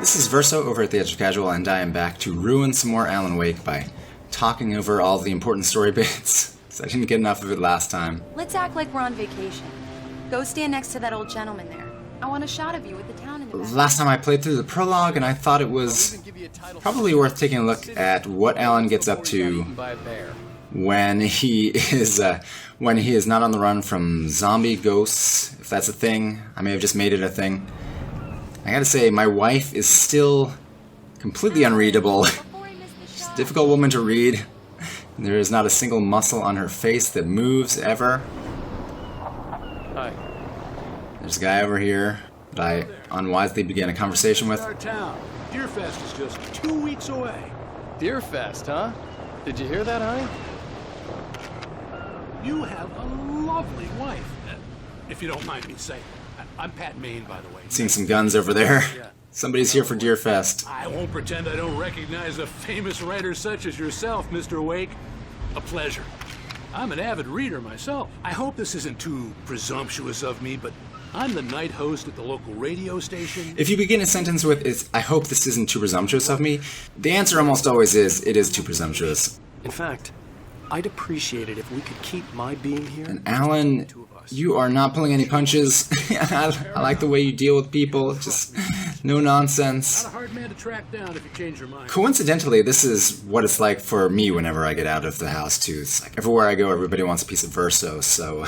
This is Verso over at the Edge of Casual, and I am back to ruin some more Alan Wake by talking over all the important story bits, because I didn't get enough of it last time. Let's act like we're on vacation. Go stand next to that old gentleman there. I want a shot of you with the town in the back. Last time I played through the prologue, and I thought it was probably worth taking a look at what Alan gets up to when he is not on the run from zombie ghosts, if that's a thing. I may have just made it a thing. I gotta say, my wife is still completely unreadable. She's a difficult woman to read. There is not a single muscle on her face that moves ever. Hi. There's a guy over here that I unwisely began a conversation with. Our town. Deerfest is just 2 weeks away. Deerfest, huh? Did you hear that, honey? You have a lovely wife, if you don't mind me saying. I'm Pat Maine, by the way. Seeing some guns over there. Somebody's here for Deerfest. I won't pretend I don't recognize a famous writer such as yourself, Mr. Wake. A pleasure. I'm an avid reader myself. I hope this isn't too presumptuous of me, but I'm the night host at the local radio station. If you begin a sentence with, I hope this isn't too presumptuous of me, the answer almost always is, it is too presumptuous. In fact, I'd appreciate it if we could keep my being here. And Alan, you are not pulling any punches. I like the way you deal with people, just no nonsense. Not a hard man to track down if you change your mind. Coincidentally, this is what it's like for me whenever I get out of the house, too. It's like everywhere I go, everybody wants a piece of Verso, so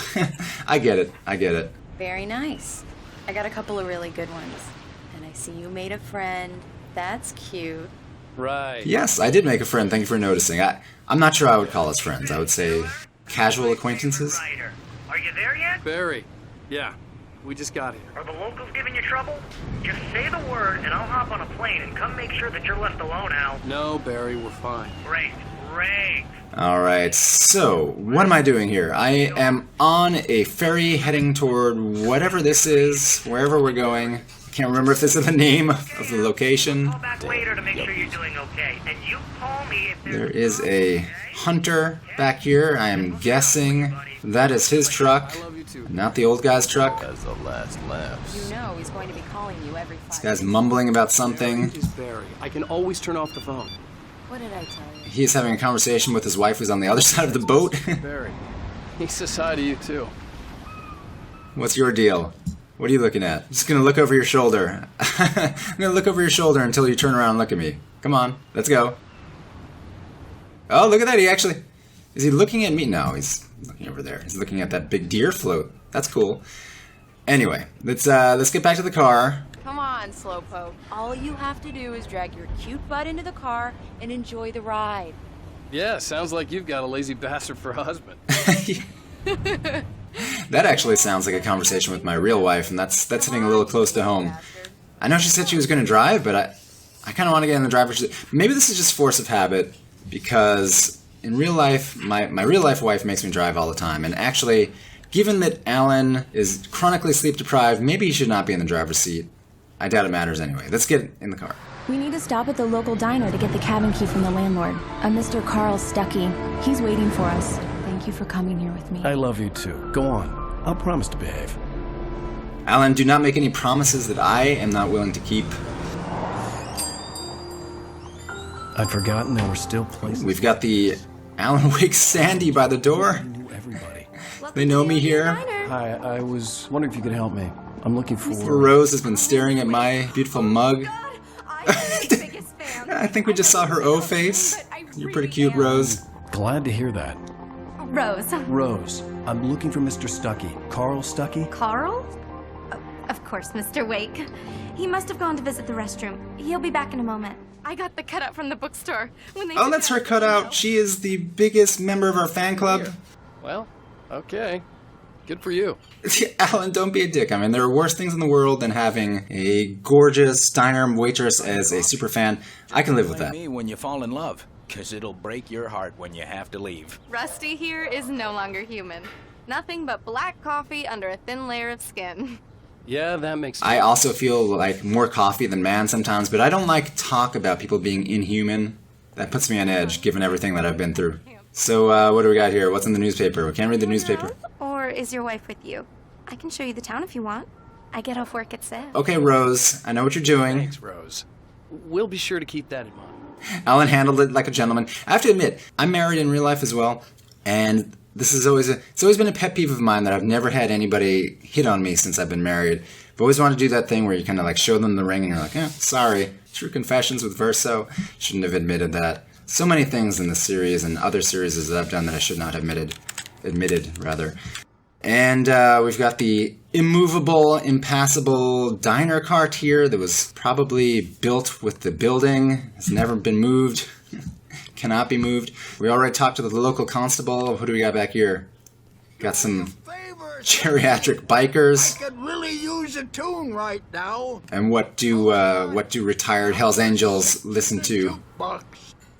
I get it. Very nice. I got a couple of really good ones. And I see you made a friend. That's cute. Right. Yes, I did make a friend. Thank you for noticing. I'm not sure I would call us friends. I would say casual acquaintances. Are you there yet? Barry. Yeah. We just got here. Are the locals giving you trouble? Just say the word and I'll hop on a plane and come make sure that you're left alone, Al. No, Barry, we're fine. Great. Alright, so what am I doing here? I am on a ferry heading toward whatever this is, wherever we're going. I can't remember if this is the name of the location. Call back later to make sure you're doing okay. And you call me if There is a hunter back here. I am guessing that is his truck, not the old guy's truck. As the last laughs. You know he's going to be calling you every 5 This guy's mumbling about something. It is Barry. I can always turn off the phone. What did I tell you? He's having a conversation with his wife who's on the other side of the boat. Barry. He says hi to you, too. What's your deal? What are you looking at? I'm just gonna look over your shoulder. I'm gonna look over your shoulder until you turn around and look at me. Come on, let's go. Oh, look at that, is he looking at me? No, he's looking over there. He's looking at that big deer float. That's cool. Anyway, let's get back to the car. Come on, Slowpoke. All you have to do is drag your cute butt into the car and enjoy the ride. Yeah, sounds like you've got a lazy bastard for a husband. That actually sounds like a conversation with my real wife, and that's hitting a little close to home. I know she said she was going to drive, but I kind of want to get in the driver's seat. Maybe this is just force of habit, because in real life, my real life wife makes me drive all the time, and actually, given that Alan is chronically sleep deprived, maybe he should not be in the driver's seat. I doubt it matters anyway. Let's get in the car. We need to stop at the local diner to get the cabin key from the landlord, a Mr. Carl Stucky. He's waiting for us. Thank you for coming here with me. I love you too. Go on. I'll promise to behave. Alan, do not make any promises that I am not willing to keep. I'd forgotten there were still places. We've got the Alan Wake Sandy by the door. I knew everybody. They know me here. Hi, I was wondering if you could help me. I'm looking for... Rose has been staring at my beautiful mug. I think we just saw her O face. You're pretty cute, Rose. Glad to hear that. Rose. Rose, I'm looking for Mr. Stucky. Carl Stucky? Carl? Oh, of course, Mr. Wake. He must have gone to visit the restroom. He'll be back in a moment. I got the cutout from the bookstore. Oh, that's her cutout. She is the biggest member of our fan club. Well, okay. Good for you. Alan, don't be a dick. I mean, there are worse things in the world than having a gorgeous diner waitress as a super fan. I can live with that. Me when you fall in love, because it'll break your heart when you have to leave. Rusty here is no longer human. Nothing but black coffee under a thin layer of skin. Yeah, that makes sense. I also feel like more coffee than man sometimes, but I don't like talk about people being inhuman. That puts me on edge, given everything that I've been through. So, what do we got here? What's in the newspaper? We can't read the newspaper. Or is your wife with you? I can show you the town if you want. I get off work at 6. Okay, Rose, I know what you're doing. Thanks, Rose. We'll be sure to keep that in mind. Alan handled it like a gentleman. I have to admit, I'm married in real life as well, and this is it's always been a pet peeve of mine that I've never had anybody hit on me since I've been married. I've always wanted to do that thing where you kind of like show them the ring and you're like, sorry. True Confessions with Verso. Shouldn't have admitted that. So many things in this series and other series that I've done that I should not have admitted rather. And we've got the immovable, impassable diner cart here that was probably built with the building. It's never been moved. Cannot be moved. We already talked to the local constable. Who do we got back here? Got some geriatric bikers. I could really use a tune right now. And what do retired Hells Angels listen to?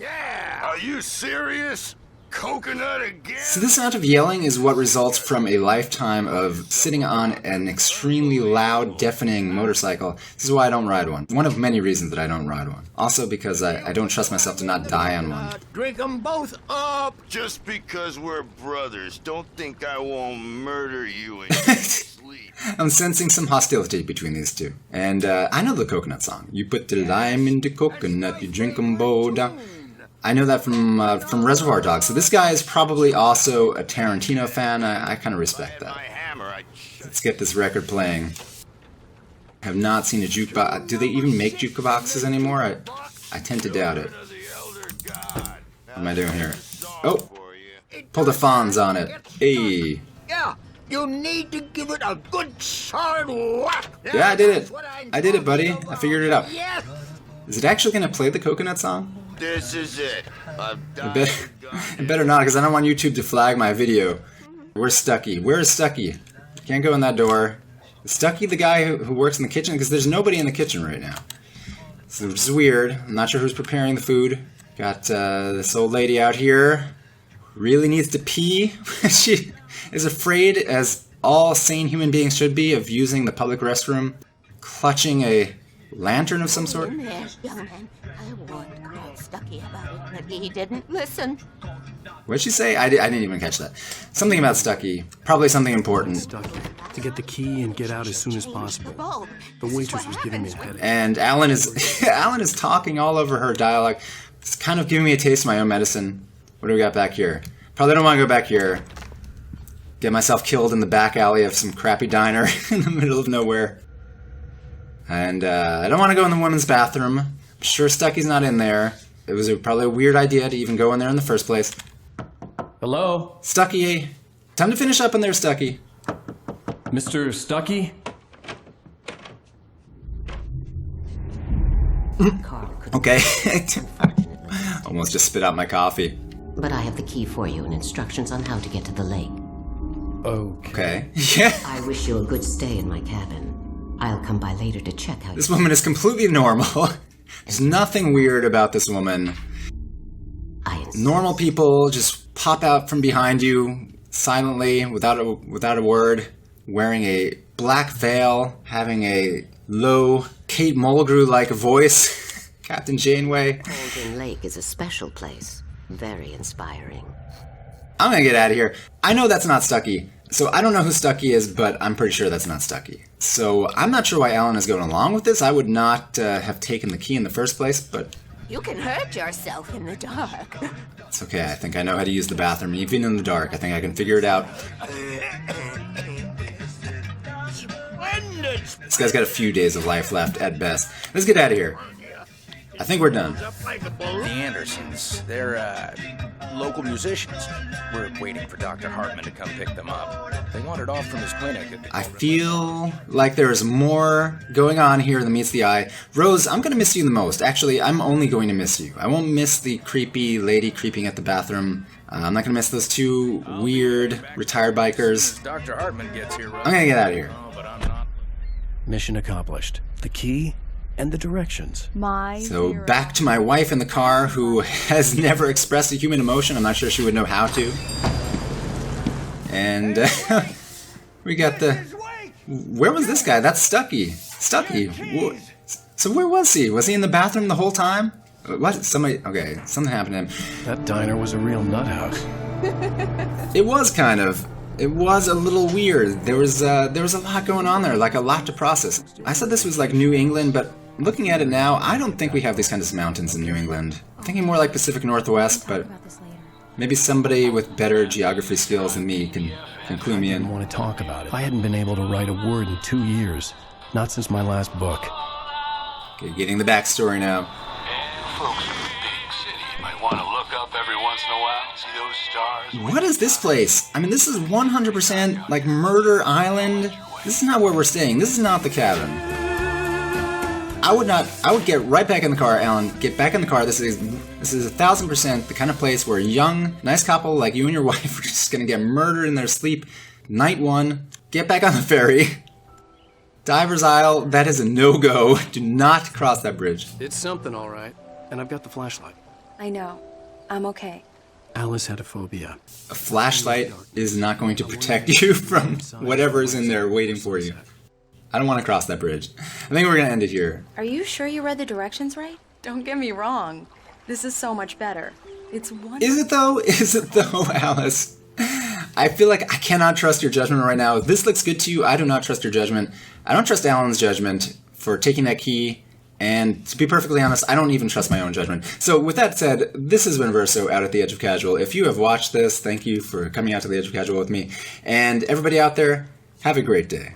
Yeah. Are you serious? Coconut again? So this amount of yelling is what results from a lifetime of sitting on an extremely loud, deafening motorcycle. This is why I don't ride one. One of many reasons that I don't ride one. Also because I don't trust myself to not die on one. Drink them both up. Just because we're brothers, don't think I won't murder you in your sleep. I'm sensing some hostility between these two. And I know the coconut song. You put the lime into coconut, you drink 'em both down. I know that from Reservoir Dogs. So this guy is probably also a Tarantino fan. I kind of respect that. Let's get this record playing. I have not seen a jukebox. Do they even make jukeboxes anymore? I tend to doubt it. What am I doing here? Oh! Pull the Fonz on it. Hey! Yeah, you need to give it a good solid whack. Yeah, I did it. I did it, buddy. I figured it out. Yes. Is it actually going to play the coconut song? This is it. It better not, because I don't want YouTube to flag my video. Where's Stucky? Where is Stucky? Can't go in that door. Is Stucky the guy who works in the kitchen? Because there's nobody in the kitchen right now. So this is weird. I'm not sure who's preparing the food. Got this old lady out here. Really needs to pee. She is afraid, as all sane human beings should be, of using the public restroom. Clutching a lantern of some sort. Yes, young man. I warned Stucky about it, but he didn't listen. What did she say? I didn't even catch that. Something about Stucky. Probably something important. Stucky. To get the key and get out as soon as possible. The waitress was giving me a headache. And Alan is talking all over her dialogue. It's kind of giving me a taste of my own medicine. What do we got back here? Probably don't want to go back here. Get myself killed in the back alley of some crappy diner in the middle of nowhere. And I don't want to go in the women's bathroom. I'm sure Stucky's not in there. It was probably a weird idea to even go in there in the first place. Hello? Stucky, time to finish up in there, Stucky. Mr. Stucky? Okay. Almost just spit out my coffee. But I have the key for you and instructions on how to get to the lake. Okay. Yeah. I wish you a good stay in my cabin. I'll come by later to check how This woman is completely normal. There's nothing weird about this woman. Normal people just pop out from behind you silently, without a word, wearing a black veil, having a low Kate Mulgrew-like voice. Captain Janeway. Golden Lake is a special place. Very inspiring. I'm gonna get out of here. I know that's not Stucky. So I don't know who Stucky is, but I'm pretty sure that's not Stucky. So I'm not sure why Alan is going along with this. I would not have taken the key in the first place, but... You can hurt yourself in the dark. It's okay. I think I know how to use the bathroom, even in the dark. I think I can figure it out. This guy's got a few days of life left, at best. Let's get out of here. I think we're done. The Andersons, they're local musicians. We're waiting for Dr. Hartman to come pick them up. They wandered off from his clinic. I feel like there's more going on here than meets the eye. Rose, I'm going to miss you the most. Actually, I'm only going to miss you. I won't miss the creepy lady creeping at the bathroom. I'm not going to miss those two weird retired bikers. Dr. Hartman gets here. I'm going to get out of here. Mission accomplished. The key and the directions. So back to my wife in the car, who has never expressed a human emotion. I'm not sure she would know how to. And we got the... Where was this guy? That's Stucky. Stucky. So where was he? Was he in the bathroom the whole time? What? Somebody... Okay, something happened to him. That diner was a real nut house. It was kind of. It was a little weird. There was a lot going on there, like a lot to process. I said this was like New England, but looking at it now, I don't think we have these kinds of mountains in New England. I'm thinking more like Pacific Northwest, but maybe somebody with better geography skills than me can clue me in. I didn't want to talk about it. I hadn't been able to write a word in 2 years. Not since my last book. Okay, getting the backstory now. And folks in the big city might want to look up every once in a while, see those stars. What is this place? I mean, this is 100% like Murder Island. This is not where we're staying. This is not the cabin. I would get right back in the car, Alan. Get back in the car. This is 1,000% the kind of place where a young, nice couple like you and your wife are just gonna get murdered in their sleep. Night one. Get back on the ferry. Diver's Isle, that is a no-go. Do not cross that bridge. It's something, all right. And I've got the flashlight. I know. I'm okay. Alice had a phobia. A flashlight is not going to protect you from whatever is in there waiting for you. I don't want to cross that bridge. I think we're going to end it here. Are you sure you read the directions right? Don't get me wrong. This is so much better. It's wonderful. Is it though? Is it though, Alice? I feel like I cannot trust your judgment right now. If this looks good to you, I do not trust your judgment. I don't trust Alan's judgment for taking that key. And to be perfectly honest, I don't even trust my own judgment. So with that said, this has been Verso out at the Edge of Casual. If you have watched this, thank you for coming out to the Edge of Casual with me. And everybody out there, have a great day.